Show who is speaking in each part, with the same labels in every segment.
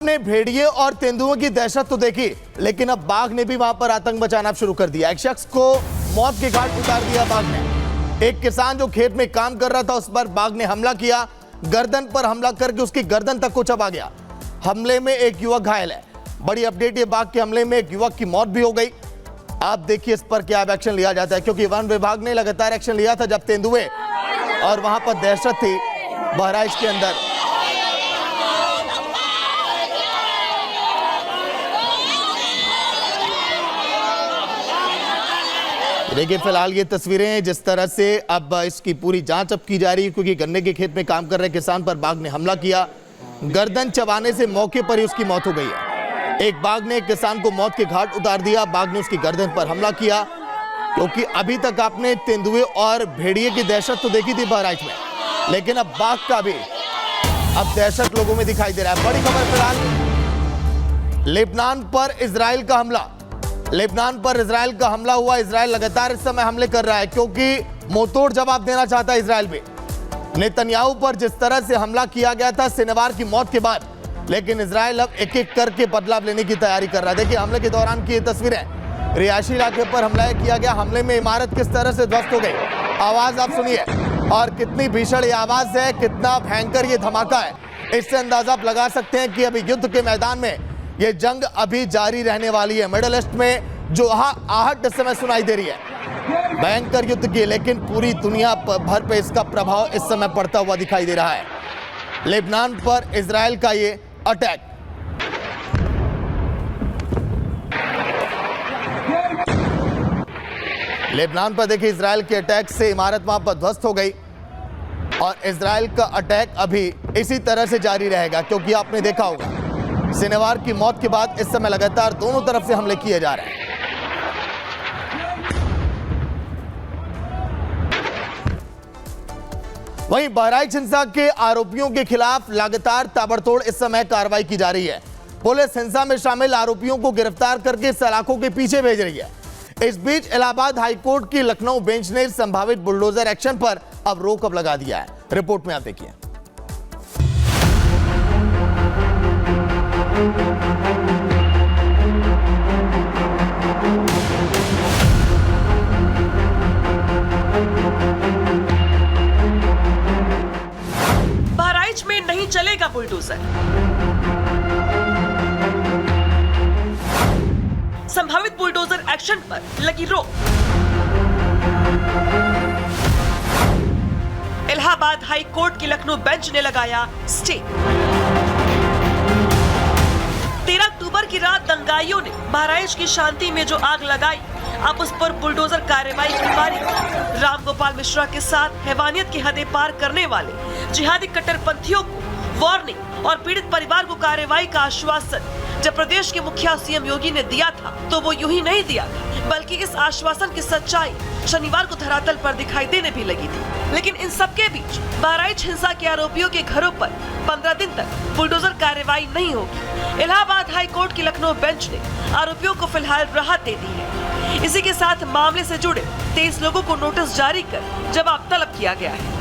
Speaker 1: ने भेड़िए और तेंदुओं की दहशत तो देखी, लेकिन अब बाघ ने भी वहां पर आतंक मचाना शुरू कर दिया। एक शख्स को मौत के घाट उतार दिया बाघ ने। एक किसान जो खेत में काम कर रहा था उस पर बाघ ने हमला किया, गर्दन पर हमला करके उसकी गर्दन तक को चबा गया। हमले में एक युवक घायल है। बड़ी अपडेट, ये बाघ के हमले में एक युवक की मौत भी हो गई। आप देखिए इस पर क्या एक्शन लिया जाता है, क्योंकि वन विभाग ने लगातार एक्शन लिया था जब तेंदुए और वहां पर दहशत थी बहराइच के अंदर। देखिए फिलहाल ये तस्वीरें जिस तरह से अब इसकी पूरी जांच अब की जा रही है, क्योंकि गन्ने के खेत में काम कर रहे किसान पर बाघ ने हमला किया। गर्दन चबाने से मौके पर ही उसकी मौत हो गई है। एक बाघ ने एक किसान को मौत के घाट उतार दिया। बाघ ने उसकी गर्दन पर हमला किया, क्योंकि अभी तक आपने तेंदुए और भेड़िए की दहशत तो देखी थी बहराइच में, लेकिन अब बाघ का भी अब दहशत लोगों में दिखाई दे रहा है। बड़ी खबर फिलहाल, लेबनान पर इजराइल का हमला। लेबनान पर इजराइल का हमला हुआ। इजराइल लगातार इस समय हमले कर रहा है, क्योंकि मुंहतोड़ जवाब देना चाहता है इजराइल भी। नेतन्याहू पर जिस तरह से हमला किया गया था शनिवार की मौत के बाद, लेकिन इजराइल अब एक एक करके बदलाव लेने की तैयारी कर रहा है। देखिए हमले के दौरान की ये तस्वीरें, रिहायशी इलाके पर हमला किया गया। हमले में इमारत किस तरह से ध्वस्त हो गई, आवाज आप सुनिए, और कितनी भीषण ये आवाज है, कितना भयंकर ये धमाका है। इससे अंदाजा आप लगा सकते हैं कि अभी युद्ध के मैदान में ये जंग अभी जारी रहने वाली है। मिडिल ईस्ट में जो आहट इस समय सुनाई दे रही है भयंकर युद्ध की, लेकिन पूरी दुनिया भर पे इसका प्रभाव इस समय पड़ता हुआ दिखाई दे रहा है। लेबनान पर इजराइल का ये अटैक। लेबनान पर देखिए इजराइल के अटैक से इमारत वहां पर ध्वस्त हो गई, और इजराइल का अटैक अभी इसी तरह से जारी रहेगा, क्योंकि आपने देखा होगा शनिवार की मौत के बाद इस समय लगातार दोनों तरफ से हमले किए जा रहे हैं। वहीं बहराइच हिंसा के आरोपियों के खिलाफ लगातार ताबड़तोड़ इस समय कार्रवाई की जा रही है। पुलिस हिंसा में शामिल आरोपियों को गिरफ्तार करके सलाखों के पीछे भेज रही है। इस बीच इलाहाबाद हाईकोर्ट की लखनऊ बेंच ने संभावित बुलडोजर एक्शन पर अब रोक लगा दिया है। रिपोर्ट में आप देखिए।
Speaker 2: बहराइच में नहीं चलेगा बुलडोजर। संभावित बुलडोजर एक्शन पर लगी रोक। इलाहाबाद हाई कोर्ट की लखनऊ बेंच ने लगाया स्टे। 13 अक्टूबर की रात दंगाइयों ने बहराइच की शांति में जो आग लगाई, अब उस पर बुलडोजर कार्रवाई की बारी। रामगोपाल मिश्रा के साथ हैवानियत की हदें पार करने वाले जिहादी कट्टरपंथियों को वार्निंग और पीड़ित परिवार को कार्रवाई का आश्वासन जब प्रदेश के मुखिया सीएम योगी ने दिया था, तो वो यूं ही नहीं दिया था, बल्कि इस आश्वासन की सच्चाई शनिवार को धरातल पर दिखाई देने भी लगी थी। लेकिन इन सबके बीच बहराइच हिंसा के आरोपियों के घरों पर 15 दिन तक बुलडोजर कार्रवाई नहीं होगी। इलाहाबाद हाई कोर्ट की लखनऊ बेंच ने आरोपियों को फिलहाल राहत दे दी है। इसी के साथ मामले से जुड़े 23 लोगों को नोटिस जारी कर जवाब तलब किया गया है।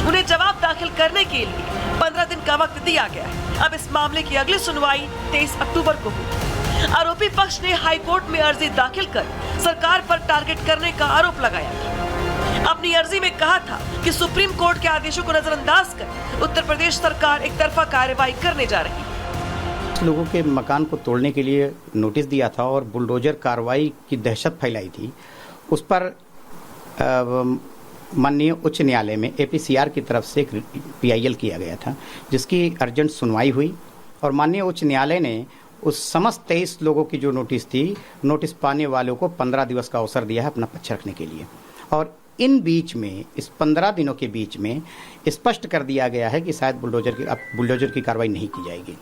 Speaker 2: उन्हें जवाब दाखिल करने के लिए 15 दिन का वक्त दिया गया है। अब इस मामले की अगली सुनवाई 23 अक्टूबर को होगी। आरोपी पक्ष ने हाई कोर्ट में अर्जी दाखिल कर सरकार पर टारगेट करने का आरोप लगाया था। अपनी अर्जी में कहा था कि सुप्रीम कोर्ट के आदेशों को नजरअंदाज कर उत्तर प्रदेश सरकार एक तरफा कार्रवाई करने जा रही है।
Speaker 3: लोगों के मकान को तोड़ने के लिए नोटिस दिया था और बुलडोजर कार्रवाई की दहशत फैलाई थी, उस पर माननीय उच्च न्यायालय में एपीसीआर की तरफ से एक पीआईएल किया गया था, जिसकी अर्जेंट सुनवाई हुई, और माननीय उच्च न्यायालय ने उस समस्त 23 लोगों की जो नोटिस थी, नोटिस पाने वालों को 15 दिवस का अवसर दिया है अपना पक्ष रखने के लिए। और इन बीच में, इस 15 दिनों के बीच में स्पष्ट कर दिया गया है कि शायद बुलडोजर की कार्रवाई नहीं की जाएगी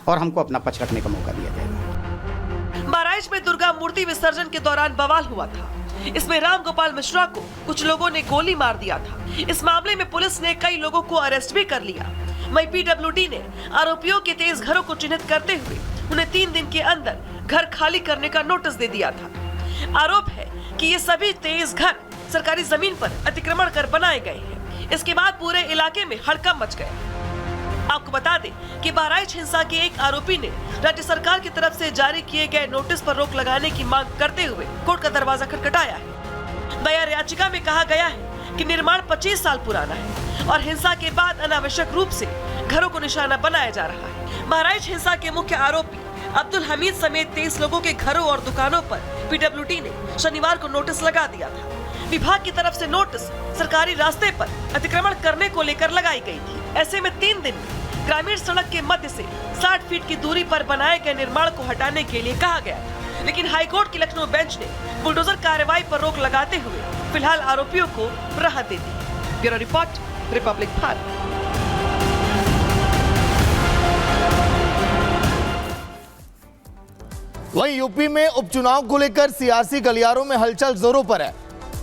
Speaker 3: और हमको अपना पक्ष रखने का मौका दिया जाएगा।
Speaker 2: बहराइच में दुर्गा मूर्ति विसर्जन के दौरान बवाल हुआ था। इसमें रामगोपाल मिश्रा को कुछ लोगों ने गोली मार दिया था। इस मामले में पुलिस ने कई लोगों को अरेस्ट भी कर लिया। वहीं पीडब्ल्यूडी ने आरोपियों के 23 घरों को चिन्हित करते हुए उन्हें 3 दिन के अंदर घर खाली करने का नोटिस दे दिया था। आरोप है कि ये सभी 23 घर सरकारी जमीन पर अतिक्रमण कर बनाए गए हैं। इसके बाद पूरे इलाके में हड़कंप मच गया। आपको बता दें कि बहराइच हिंसा के एक आरोपी ने राज्य सरकार की तरफ से जारी किए गए नोटिस पर रोक लगाने की मांग करते हुए कोर्ट का दरवाजा खटखटाया है। दायर याचिका में कहा गया है कि निर्माण 25 साल पुराना है और हिंसा के बाद अनावश्यक रूप से घरों को निशाना बनाया जा रहा है। बहराइच हिंसा के मुख्य आरोपी अब्दुल हमीद समेत 23 लोगों के घरों और दुकानों पर पीडब्ल्यूडी ने शनिवार को नोटिस लगा दिया था। विभाग की तरफ से नोटिस सरकारी रास्ते पर अतिक्रमण करने को लेकर लगाई गई थी। ऐसे में 3 दिन में ग्रामीण सड़क के मध्य से 60 फीट की दूरी पर बनाए गए निर्माण को हटाने के लिए कहा गया था, लेकिन हाईकोर्ट की लखनऊ बेंच ने बुलडोजर कार्रवाई पर रोक लगाते हुए फिलहाल आरोपियों को राहत दे दी। Bureau report, Republic Bharat.
Speaker 1: वहीं यूपी में उपचुनाव को लेकर सियासी गलियारों में हलचल जोरों पर है,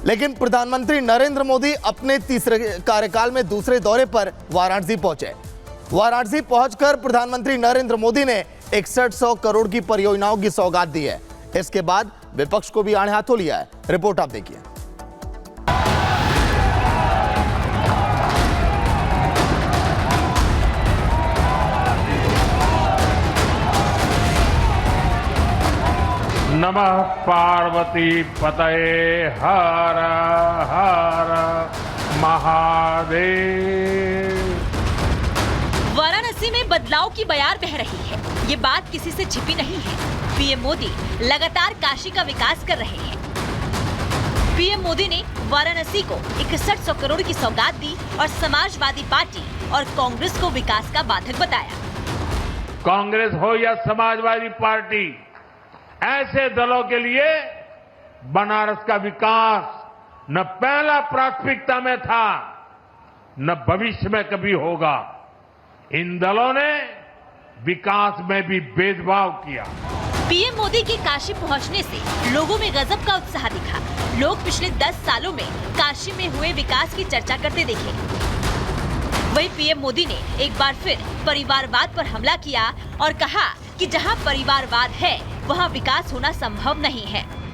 Speaker 1: लेकिन प्रधानमंत्री नरेंद्र मोदी अपने तीसरे कार्यकाल में दूसरे दौरे पर वाराणसी पहुंचे। वाराणसी पहुंचकर प्रधानमंत्री नरेंद्र मोदी ने 6100 करोड़ की परियोजनाओं की सौगात दी है। इसके बाद विपक्ष को भी आड़े हाथों लिया है। रिपोर्ट आप देखिए।
Speaker 4: नमः पार्वती पतये हर हर महादेव।
Speaker 5: वाराणसी में बदलाव की बयार बह रही है, ये बात किसी से छिपी नहीं है। पीएम मोदी लगातार काशी का विकास कर रहे हैं। पीएम मोदी ने वाराणसी को 6100 करोड़ की सौगात दी और समाजवादी पार्टी और कांग्रेस को विकास का बाधक बताया।
Speaker 4: कांग्रेस हो या समाजवादी पार्टी, ऐसे दलों के लिए बनारस का विकास न पहला प्राथमिकता में था, न भविष्य में कभी होगा। इन दलों ने विकास में भी भेदभाव किया।
Speaker 5: पीएम मोदी के काशी पहुंचने से लोगों में गजब का उत्साह दिखा। लोग पिछले 10 सालों में काशी में हुए विकास की चर्चा करते दिखे। वहीं पीएम मोदी ने एक बार फिर परिवारवाद पर हमला किया और कहा कि जहां परिवारवाद है वहां विकास होना संभव नहीं है।